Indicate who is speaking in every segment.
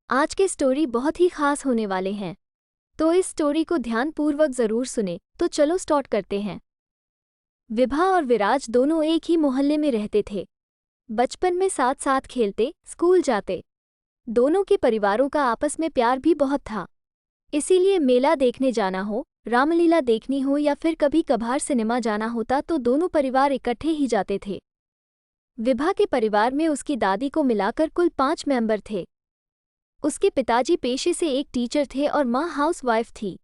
Speaker 1: आज के स्टोरी बहुत ही खास होने वाले हैं, तो इस स्टोरी को ध्यानपूर्वक जरूर सुने। तो चलो स्टार्ट करते हैं। विभा और विराज दोनों एक ही मोहल्ले में रहते थे। बचपन में साथ साथ खेलते, स्कूल जाते। दोनों के परिवारों का आपस में प्यार भी बहुत था। इसीलिए मेला देखने जाना हो, रामलीला देखनी हो या फिर कभी कभार सिनेमा जाना होता तो दोनों परिवार इकट्ठे ही जाते थे। विभा के परिवार में उसकी दादी को मिलाकर कुल 5 मेंबर थे। उसके पिताजी पेशे से एक टीचर थे और माँ हाउसवाइफ थी।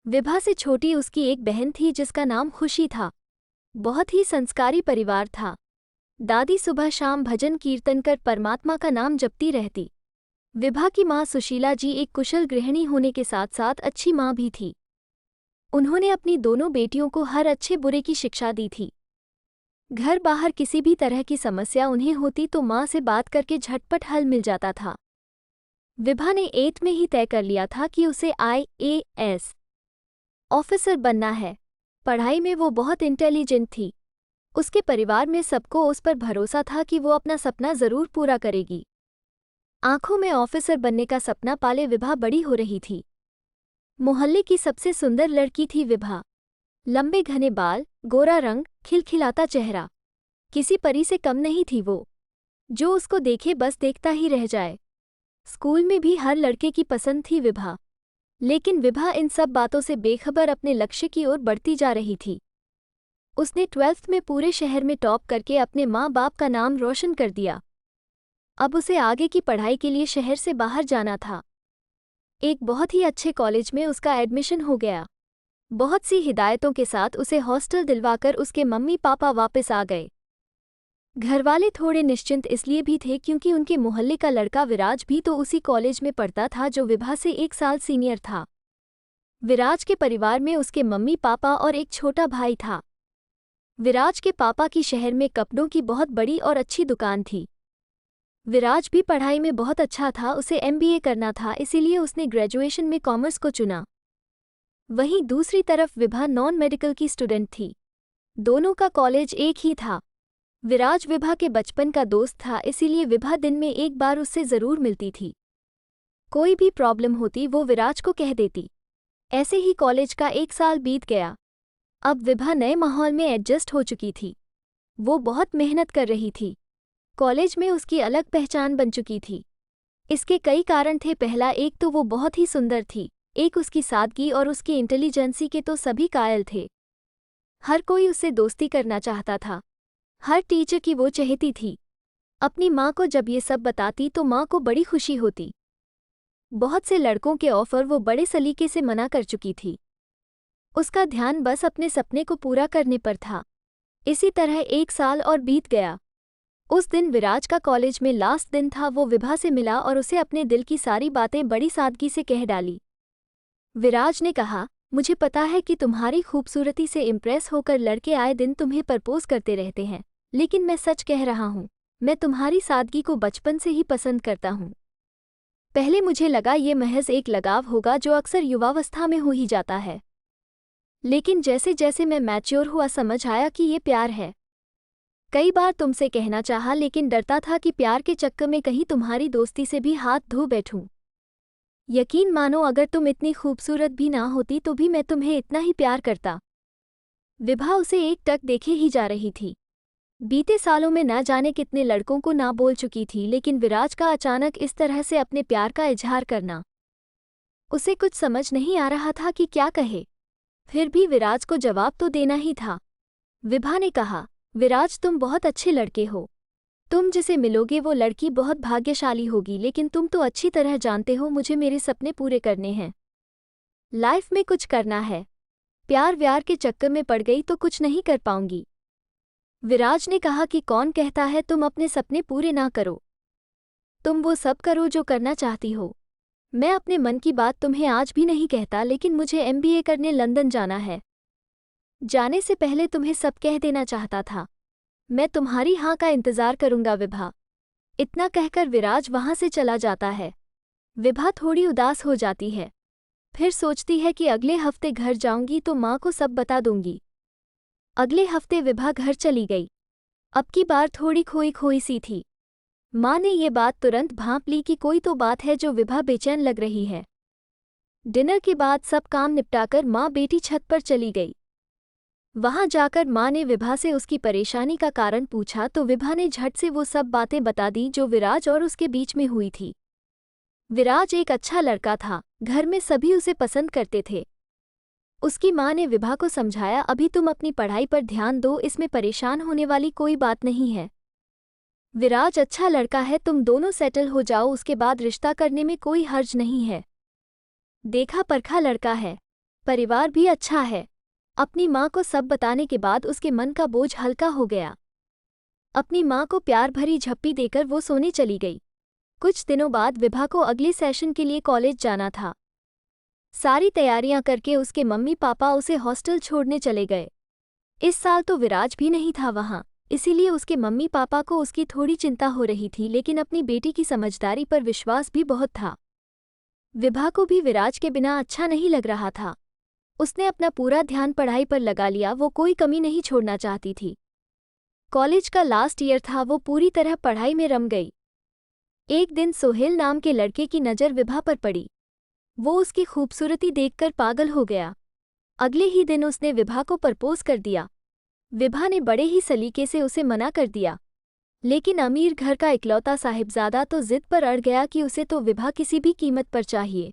Speaker 1: विभा से छोटी उसकी एक बहन थी जिसका नाम खुशी था। बहुत ही संस्कारी परिवार था। दादी सुबह शाम भजन कीर्तन कर परमात्मा का नाम जपती रहती। विभा की माँ सुशीला जी एक कुशल गृहिणी होने के साथ साथ अच्छी माँ भी थी। उन्होंने अपनी दोनों बेटियों को हर अच्छे बुरे की शिक्षा दी थी। घर बाहर किसी भी तरह की समस्या उन्हें होती तो माँ से बात करके झटपट हल मिल जाता था। विभा ने 8th में ही तय कर लिया था कि उसे IAS ऑफिसर बनना है। पढ़ाई में वो बहुत इंटेलिजेंट थी। उसके परिवार में सबको उस पर भरोसा था कि वो अपना सपना जरूर पूरा करेगी। आंखों में ऑफिसर बनने का सपना पाले विभा बड़ी हो रही थी। मोहल्ले की सबसे सुंदर लड़की थी विभा। लंबे घने बाल, गोरा रंग, खिलखिलाता चेहरा। किसी परी से कम नहीं थी वो। जो उसको देखे बस देखता ही रह जाए। स्कूल में भी हर लड़के की पसंद थी विभा। लेकिन विभा इन सब बातों से बेखबर अपने लक्ष्य की ओर बढ़ती जा रही थी। उसने 12th में पूरे शहर में टॉप करके अपने माँ बाप का नाम रोशन कर दिया। अब उसे आगे की पढ़ाई के लिए शहर से बाहर जाना था। एक बहुत ही अच्छे कॉलेज में उसका एडमिशन हो गया। बहुत सी हिदायतों के साथ उसे हॉस्टल दिलवाकर उसके मम्मी पापा वापस आ गए। घरवाले थोड़े निश्चिंत इसलिए भी थे क्योंकि उनके मोहल्ले का लड़का विराज भी तो उसी कॉलेज में पढ़ता था जो विभा से 1 साल सीनियर था। विराज के परिवार में उसके मम्मी पापा और एक छोटा भाई था। विराज के पापा की शहर में कपड़ों की बहुत बड़ी और अच्छी दुकान थी। विराज भी पढ़ाई में बहुत अच्छा था। उसे MBA करना था, इसीलिए उसने ग्रेजुएशन में कॉमर्स को चुना। वहीं दूसरी तरफ विभा नॉन मेडिकल की स्टूडेंट थी। दोनों का कॉलेज एक ही था। विराज विभा के बचपन का दोस्त था, इसीलिए विभा दिन में एक बार उससे जरूर मिलती थी। कोई भी प्रॉब्लम होती वो विराज को कह देती। ऐसे ही कॉलेज का 1 साल बीत गया। अब विभा नए माहौल में एडजस्ट हो चुकी थी। वो बहुत मेहनत कर रही थी। कॉलेज में उसकी अलग पहचान बन चुकी थी। इसके कई कारण थे। पहला, एक तो वो बहुत ही सुंदर थी। एक उसकी सादगी और उसकी इंटेलिजेंसी के तो सभी कायल थे। हर कोई उससे दोस्ती करना चाहता था। हर टीचर की वो चहेती थी। अपनी माँ को जब ये सब बताती तो माँ को बड़ी खुशी होती। बहुत से लड़कों के ऑफर वो बड़े सलीके से मना कर चुकी थी। उसका ध्यान बस अपने सपने को पूरा करने पर था। इसी तरह 1 साल और बीत गया। उस दिन विराज का कॉलेज में लास्ट दिन था। वो विभा से मिला और उसे अपने दिल की सारी बातें बड़ी सादगी से कह डाली। विराज ने कहा, मुझे पता है कि तुम्हारी खूबसूरती से इम्प्रेस होकर लड़के आए दिन तुम्हें प्रपोज करते रहते हैं, लेकिन मैं सच कह रहा हूँ, मैं तुम्हारी सादगी को बचपन से ही पसंद करता हूँ। पहले मुझे लगा ये महज एक लगाव होगा जो अक्सर युवावस्था में हो ही जाता है, लेकिन जैसे जैसे मैं मैच्योर हुआ समझ आया कि ये प्यार है। कई बार तुमसे कहना चाहा लेकिन डरता था कि प्यार के चक्कर में कहीं तुम्हारी दोस्ती से भी हाथ धो बैठूं। यकीन मानो, अगर तुम इतनी खूबसूरत भी ना होती तो भी मैं तुम्हें इतना ही प्यार करता। विभा उसे एक टक देखे ही जा रही थी। बीते सालों में न जाने कितने लड़कों को ना बोल चुकी थी, लेकिन विराज का अचानक इस तरह से अपने प्यार का इजहार करना, उसे कुछ समझ नहीं आ रहा था कि क्या कहे। फिर भी विराज को जवाब तो देना ही था। विभा ने कहा, विराज तुम बहुत अच्छे लड़के हो। तुम जिसे मिलोगे वो लड़की बहुत भाग्यशाली होगी, लेकिन तुम तो अच्छी तरह जानते हो मुझे मेरे सपने पूरे करने हैं। लाइफ में कुछ करना है। प्यार व्यार के चक्कर में पड़ गई तो कुछ नहीं कर पाऊंगी। विराज ने कहा कि कौन कहता है तुम अपने सपने पूरे ना करो। तुम वो सब करो जो करना चाहती हो। मैं अपने मन की बात तुम्हें आज भी नहीं कहता, लेकिन मुझे MBA करने लंदन जाना है। जाने से पहले तुम्हें सब कह देना चाहता था। मैं तुम्हारी हाँ का इंतजार करूंगा विभा। इतना कहकर विराज वहां से चला जाता है। विभा थोड़ी उदास हो जाती है। फिर सोचती है कि अगले हफ्ते घर जाऊंगी तो माँ को सब बता दूंगी। अगले हफ्ते विभा घर चली गई। अब की बार थोड़ी खोई खोई सी थी। माँ ने ये बात तुरंत भांप ली कि कोई तो बात है जो विभा बेचैन लग रही है। डिनर के बाद सब काम निपटाकर माँ बेटी छत पर चली गई। वहां जाकर माँ ने विभा से उसकी परेशानी का कारण पूछा तो विभा ने झट से वो सब बातें बता दी जो विराज और उसके बीच में हुई थी। विराज एक अच्छा लड़का था, घर में सभी उसे पसंद करते थे। उसकी माँ ने विभा को समझाया, अभी तुम अपनी पढ़ाई पर ध्यान दो, इसमें परेशान होने वाली कोई बात नहीं है। विराज अच्छा लड़का है, तुम दोनों सेटल हो जाओ, उसके बाद रिश्ता करने में कोई हर्ज नहीं है। देखा परखा लड़का है, परिवार भी अच्छा है। अपनी माँ को सब बताने के बाद उसके मन का बोझ हल्का हो गया। अपनी माँ को प्यार भरी झप्पी देकर वो सोने चली गई। कुछ दिनों बाद विभा को अगले सेशन के लिए कॉलेज जाना था। सारी तैयारियां करके उसके मम्मी पापा उसे हॉस्टल छोड़ने चले गए। इस साल तो विराज भी नहीं था वहां, इसीलिए उसके मम्मी पापा को उसकी थोड़ी चिंता हो रही थी, लेकिन अपनी बेटी की समझदारी पर विश्वास भी बहुत था। विभा को भी विराज के बिना अच्छा नहीं लग रहा था। उसने अपना पूरा ध्यान पढ़ाई पर लगा लिया, वो कोई कमी नहीं छोड़ना चाहती थी। कॉलेज का लास्ट ईयर था, वो पूरी तरह पढ़ाई में रम गई। एक दिन सोहेल नाम के लड़के की नज़र विभा पर पड़ी। वो उसकी खूबसूरती देखकर पागल हो गया। अगले ही दिन उसने विभा को प्रपोज कर दिया। विभा ने बड़े ही सलीके से उसे मना कर दिया, लेकिन अमीर घर का इकलौता साहिबजादा तो जिद पर अड़ गया कि उसे तो विभा किसी भी कीमत पर चाहिए।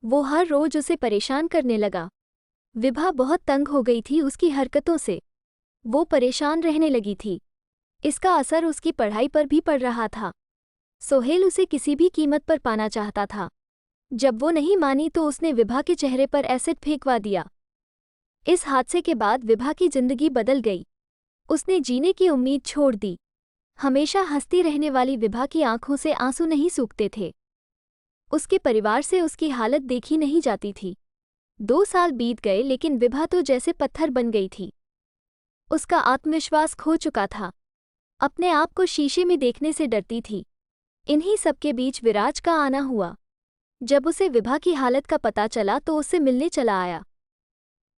Speaker 1: वो हर रोज उसे परेशान करने लगा। विभा बहुत तंग हो गई थी उसकी हरकतों से। वो परेशान रहने लगी थी। इसका असर उसकी पढ़ाई पर भी पड़ रहा था। सोहेल उसे किसी भी कीमत पर पाना चाहता था। जब वो नहीं मानी तो उसने विभा के चेहरे पर एसिड फेंकवा दिया। इस हादसे के बाद विभा की जिंदगी बदल गई। उसने जीने की उम्मीद छोड़ दी। हमेशा हंसती रहने वाली विभा की आंखों से आंसू नहीं सूखते थे। उसके परिवार से उसकी हालत देखी नहीं जाती थी। 2 साल बीत गए, लेकिन विभा तो जैसे पत्थर बन गई थी। उसका आत्मविश्वास खो चुका था। अपने आप को शीशे में देखने से डरती थी। इन्हीं सबके बीच विराज का आना हुआ। जब उसे विभा की हालत का पता चला तो उससे मिलने चला आया।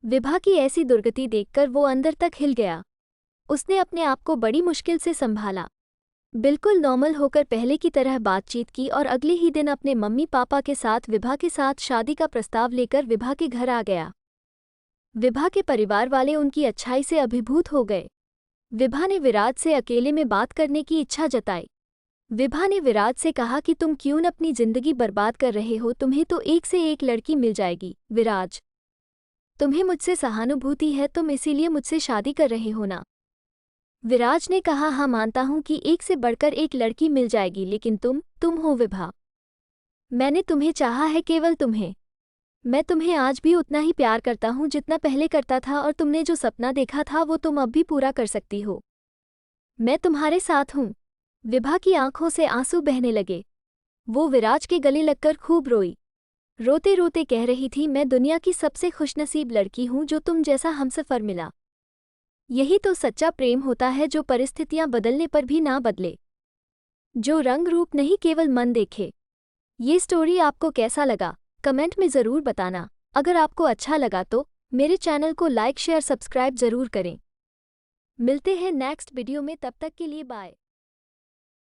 Speaker 1: विभा की ऐसी दुर्गति देखकर वो अंदर तक हिल गया। उसने अपने आप को बड़ी मुश्किल से संभाला, बिल्कुल नॉर्मल होकर पहले की तरह बातचीत की और अगले ही दिन अपने मम्मी पापा के साथ विभा के साथ शादी का प्रस्ताव लेकर विभा के घर आ गया। विभा के परिवार वाले उनकी अच्छाई से अभिभूत हो गए। विभा ने विराज से अकेले में बात करने की इच्छा जताई। विभा ने विराज से कहा कि तुम क्यों अपनी जिंदगी बर्बाद कर रहे हो, तुम्हें तो एक से एक लड़की मिल जाएगी। विराज, तुम्हें मुझसे सहानुभूति है, तुम इसीलिए मुझसे शादी कर रहे हो ना। विराज ने कहा, हाँ मानता हूं कि एक से बढ़कर एक लड़की मिल जाएगी, लेकिन तुम हो विभा। मैंने तुम्हें चाहा है, केवल तुम्हें। मैं तुम्हें आज भी उतना ही प्यार करता हूं जितना पहले करता था, और तुमने जो सपना देखा था वो तुम अब भी पूरा कर सकती हो। मैं तुम्हारे साथ हूं। विभा की आंखों से आंसू बहने लगे। वो विराज के गले लगकर खूब रोई। रोते रोते कह रही थी, मैं दुनिया की सबसे खुशनसीब लड़की हूं जो तुम जैसा हमसफर मिला। यही तो सच्चा प्रेम होता है, जो परिस्थितियां बदलने पर भी ना बदले, जो रंग रूप नहीं केवल मन देखे। ये स्टोरी आपको कैसा लगा कमेंट में ज़रूर बताना। अगर आपको अच्छा लगा तो मेरे चैनल को लाइक शेयर सब्सक्राइब ज़रूर करें। मिलते हैं नेक्स्ट वीडियो में, तब तक के लिए बाय।